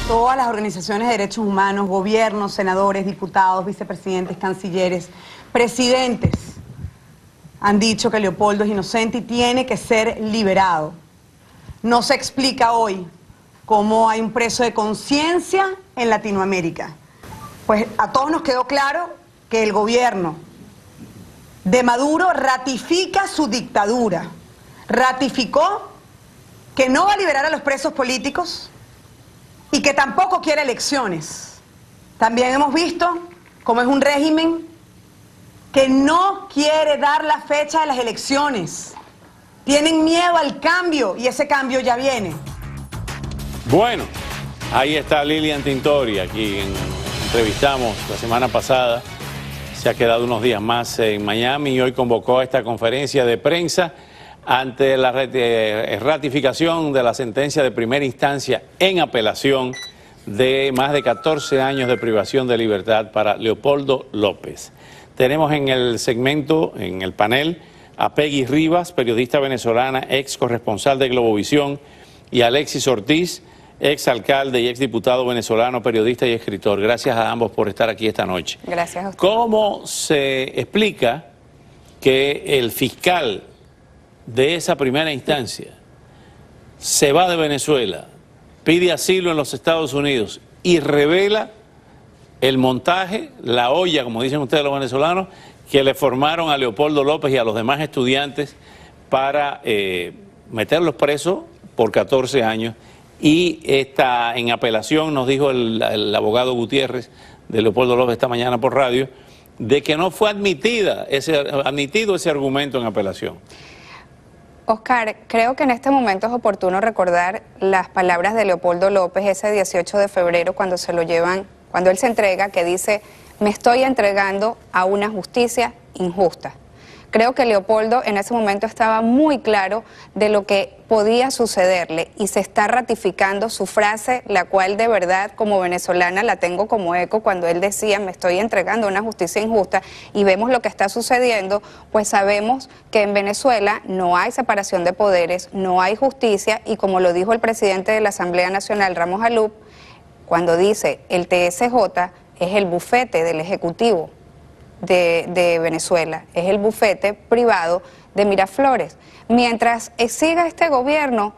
Todas las organizaciones de derechos humanos, gobiernos, senadores, diputados, vicepresidentes, cancilleres, presidentes han dicho que Leopoldo es inocente y tiene que ser liberado. No se explica hoy cómo hay un preso de conciencia en Latinoamérica. Pues a todos nos quedó claro que el gobierno de Maduro ratifica su dictadura, ratificó que no va a liberar a los presos políticos y que tampoco quiere elecciones. También hemos visto cómo es un régimen que no quiere dar la fecha de las elecciones. Tienen miedo al cambio y ese cambio ya viene. Bueno, ahí está Lilian Tintori, a quien entrevistamos la semana pasada. Se ha quedado unos días más en Miami y hoy convocó a esta conferencia de prensa ante la ratificación de la sentencia de primera instancia en apelación de más de 14 años de privación de libertad para Leopoldo López. Tenemos en el segmento, en el panel, a Peggy Rivas, periodista venezolana, ex corresponsal de Globovisión, y Alexis Ortiz, ex alcalde y ex diputado venezolano, periodista y escritor. Gracias a ambos por estar aquí esta noche. Gracias a usted. ¿Cómo se explica que el fiscal de esa primera instancia se va de Venezuela, pide asilo en los Estados Unidos y revela el montaje, la olla, como dicen ustedes los venezolanos, que le formaron a Leopoldo López y a los demás estudiantes para meterlos presos por 14 años? Y en apelación nos dijo el abogado Gutiérrez de Leopoldo López esta mañana por radio, de que no fue admitido ese argumento en apelación. Oscar, creo que en este momento es oportuno recordar las palabras de Leopoldo López ese 18 de febrero cuando él se entrega, que dice: me estoy entregando a una justicia injusta. Creo que Leopoldo en ese momento estaba muy claro de lo que podía sucederle y se está ratificando su frase, la cual de verdad como venezolana la tengo como eco cuando él decía: me estoy entregando a una justicia injusta, y vemos lo que está sucediendo. Pues sabemos que en Venezuela no hay separación de poderes, no hay justicia, y como lo dijo el presidente de la Asamblea Nacional, Ramos Alup, cuando dice el TSJ es el bufete del Ejecutivo de Venezuela, es el bufete privado de Miraflores. Mientras siga este gobierno,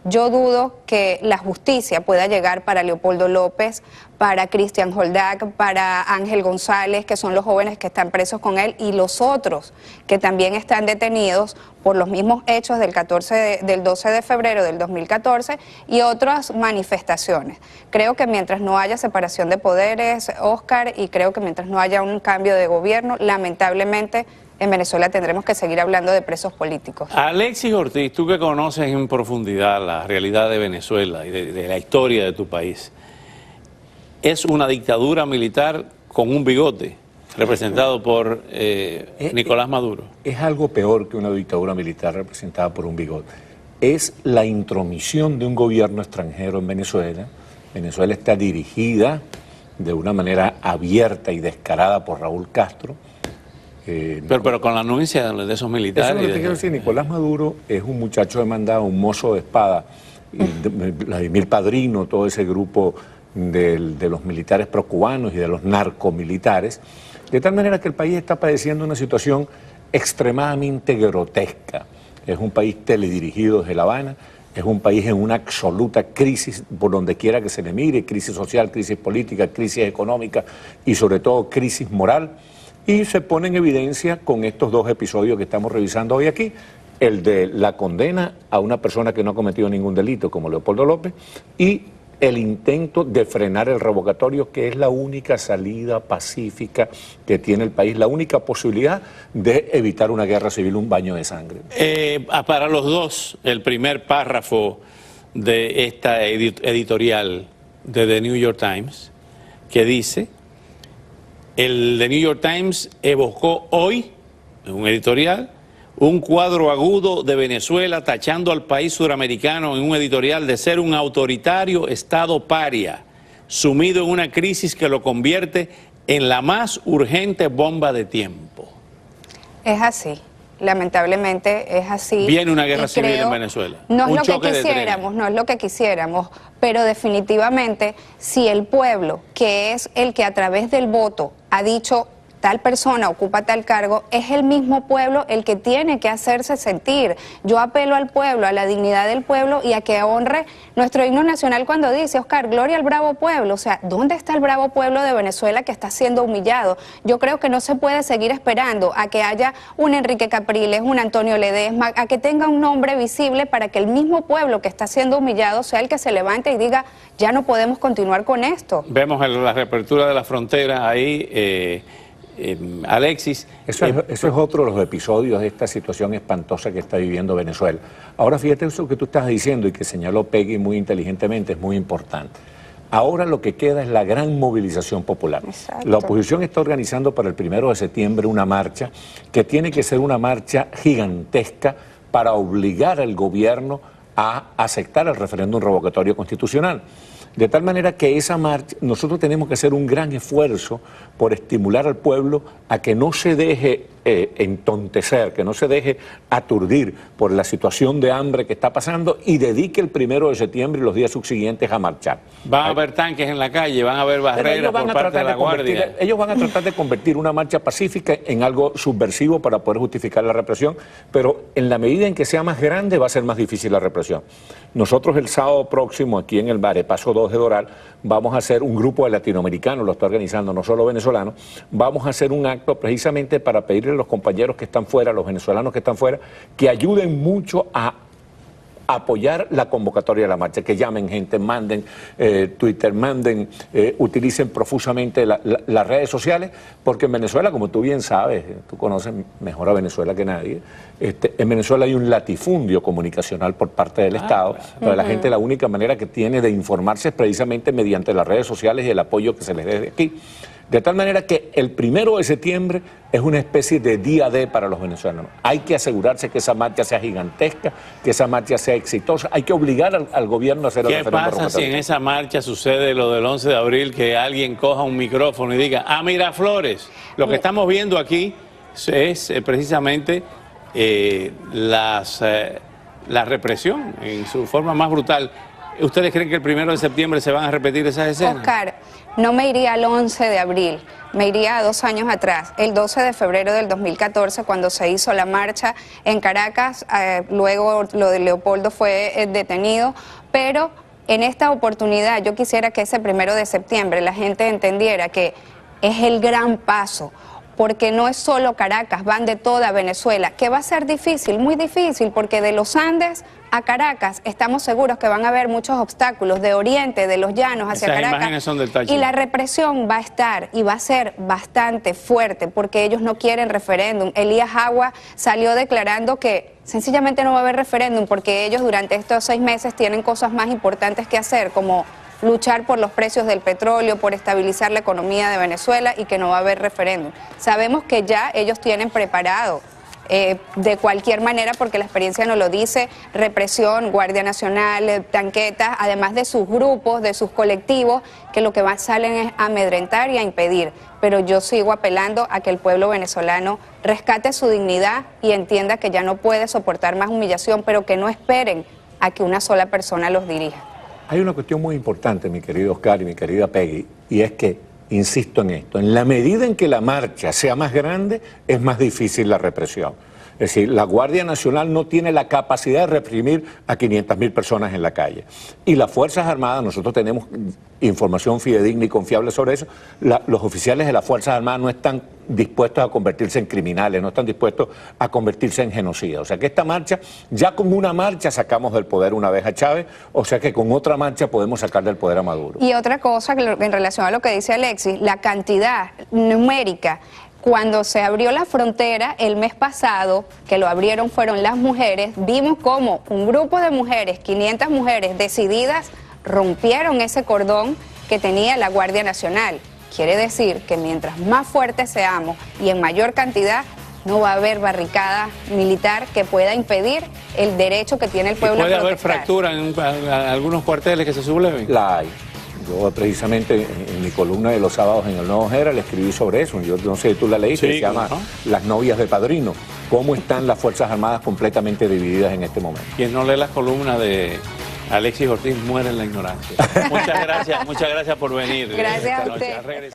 yo dudo que la justicia pueda llegar para Leopoldo López, para Cristian Holdac, para Ángel González, que son los jóvenes que están presos con él, y los otros que también están detenidos por los mismos hechos del 12 de febrero del 2014 y otras manifestaciones. Creo que mientras no haya separación de poderes, Oscar, y creo que mientras no haya un cambio de gobierno, lamentablemente en Venezuela tendremos que seguir hablando de presos políticos. Alexis Ortiz, tú que conoces en profundidad la realidad de Venezuela y de la historia de tu país, es una dictadura militar con un bigote, representado por Nicolás Maduro. Es algo peor que una dictadura militar representada por un bigote. Es la intromisión de un gobierno extranjero en Venezuela. Venezuela está dirigida de una manera abierta y descarada por Raúl Castro. Pero con la anuencia de esos militares. Eso es lo que te quiero decir. Nicolás Maduro es un muchacho demandado, un mozo de espada, Vladimir Padrino, todo ese grupo de los militares procubanos y de los narcomilitares, de tal manera que el país está padeciendo una situación extremadamente grotesca. Es un país teledirigido desde La Habana, es un país en una absoluta crisis por donde quiera que se le mire, crisis social, crisis política, crisis económica y sobre todo crisis moral. Y se pone en evidencia con estos dos episodios que estamos revisando hoy aquí, el de la condena a una persona que no ha cometido ningún delito como Leopoldo López y el intento de frenar el revocatorio, que es la única salida pacífica que tiene el país, la única posibilidad de evitar una guerra civil, un baño de sangre. Para los dos, el primer párrafo de esta editorial de The New York Times, que dice: el The New York Times evocó hoy, en un editorial, un cuadro agudo de Venezuela, tachando al país suramericano en un editorial de ser un autoritario estado paria, sumido en una crisis que lo convierte en la más urgente bomba de tiempo. Es así. lamentablemente es así. Viene una guerra Y civil creo- en Venezuela. No es Un lo que choque de quisiéramos, trenes. no es lo que quisiéramos, pero definitivamente si el pueblo, que es el que a través del voto ha dicho tal persona ocupa tal cargo, es el mismo pueblo el que tiene que hacerse sentir. Yo apelo al pueblo, a la dignidad del pueblo y a que honre nuestro himno nacional cuando dice, Oscar, gloria al bravo pueblo. O sea, ¿dónde está el bravo pueblo de Venezuela que está siendo humillado? Yo creo que no se puede seguir esperando a que haya un Enrique Capriles, un Antonio Ledesma, a que tenga un nombre visible para que el mismo pueblo que está siendo humillado sea el que se levante y diga, ya no podemos continuar con esto. Vemos la reapertura de la frontera ahí, Alexis. Eso es otro de los episodios de esta situación espantosa que está viviendo Venezuela. Ahora fíjate eso que tú estás diciendo y que señaló Peggy muy inteligentemente, es muy importante. Ahora lo que queda es la gran movilización popular. Exacto. La oposición está organizando para el 1 de septiembre una marcha que tiene que ser una marcha gigantesca para obligar al gobierno a aceptar el referéndum revocatorio constitucional. De tal manera que esa marcha, nosotros tenemos que hacer un gran esfuerzo por estimular al pueblo a que no se deje entontecer, que no se deje aturdir por la situación de hambre que está pasando y dedique el 1 de septiembre y los días subsiguientes a marchar. Van a haber tanques en la calle, van a haber barreras por parte de la Guardia. Ellos van a tratar de convertir una marcha pacífica en algo subversivo para poder justificar la represión, pero en la medida en que sea más grande va a ser más difícil la represión. Nosotros el sábado próximo aquí en el Paso 2 de Doral vamos a hacer un grupo de latinoamericanos, lo está organizando no solo venezolanos, vamos a hacer un acto precisamente para pedirle a los compañeros que están fuera, los venezolanos que están fuera, que ayuden mucho a apoyar la convocatoria de la marcha, que llamen gente, manden Twitter, utilicen profusamente las redes sociales, porque en Venezuela, como tú bien sabes, tú conoces mejor a Venezuela que nadie, en Venezuela hay un latifundio comunicacional por parte del Estado, claro. donde la gente la única manera que tiene de informarse es precisamente mediante las redes sociales y el apoyo que se les dé de aquí. De tal manera que el 1 de septiembre es una especie de día D para los venezolanos. Hay que asegurarse que esa marcha sea gigantesca, que esa marcha sea exitosa. Hay que obligar al gobierno a hacer el ¿Qué referéndum pasa si revocatorio. en esa marcha sucede lo del 11 de abril, que alguien coja un micrófono y diga, ah, Miraflores? Lo que estamos viendo aquí es precisamente la represión en su forma más brutal. ¿Ustedes creen que el 1 de septiembre se van a repetir esas escenas? Oscar, no me iría al 11 de abril, me iría a 2 años atrás, el 12 de febrero del 2014, cuando se hizo la marcha en Caracas, luego lo de Leopoldo fue detenido, pero en esta oportunidad yo quisiera que ese 1 de septiembre la gente entendiera que es el gran paso, porque no es solo Caracas, van de toda Venezuela, que va a ser difícil, muy difícil, porque de los Andes a Caracas estamos seguros que van a haber muchos obstáculos, de Oriente, de los Llanos hacia Esas Caracas, imágenes son del Táchira. y la represión va a estar y va a ser bastante fuerte, porque ellos no quieren referéndum. Elías Agua salió declarando que sencillamente no va a haber referéndum, porque ellos durante estos 6 meses tienen cosas más importantes que hacer, como luchar por los precios del petróleo, por estabilizar la economía de Venezuela, y que no va a haber referéndum. Sabemos que ya ellos tienen preparado, de cualquier manera, porque la experiencia nos lo dice, represión, Guardia Nacional, tanquetas, además de sus grupos, de sus colectivos, que lo que más salen es a amedrentar y a impedir. Pero yo sigo apelando a que el pueblo venezolano rescate su dignidad y entienda que ya no puede soportar más humillación, pero que no esperen a que una sola persona los dirija. Hay una cuestión muy importante, mi querido Oscar y mi querida Peggy, y es que, insisto en esto, en la medida en que la marcha sea más grande, es más difícil la represión. Es decir, la Guardia Nacional no tiene la capacidad de reprimir a 500.000 personas en la calle. Y las Fuerzas Armadas, nosotros tenemos información fidedigna y confiable sobre eso, los oficiales de las Fuerzas Armadas no están dispuestos a convertirse en criminales, no están dispuestos a convertirse en genocidas. O sea que esta marcha, ya con una marcha sacamos del poder una vez a Chávez, o sea que con otra marcha podemos sacar del poder a Maduro. Y otra cosa, en relación a lo que dice Alexis, la cantidad numérica. Cuando se abrió la frontera el mes pasado, que lo abrieron fueron las mujeres, vimos cómo un grupo de mujeres, 500 mujeres decididas, rompieron ese cordón que tenía la Guardia Nacional. Quiere decir que mientras más fuertes seamos y en mayor cantidad, no va a haber barricada militar que pueda impedir el derecho que tiene el pueblo a ¿Puede haber protestar. fractura en algunos cuarteles que se subleven? La hay. Yo precisamente en mi columna de los sábados en el Nuevo Herald escribí sobre eso. Yo no sé, tú la leíste, Sí, se llama ¿no? Las novias de Padrino. ¿Cómo están las Fuerzas Armadas completamente divididas en este momento? Quien no lee las columnas de Alexis Ortiz muere en la ignorancia. Muchas gracias por venir. Gracias a esta noche. usted.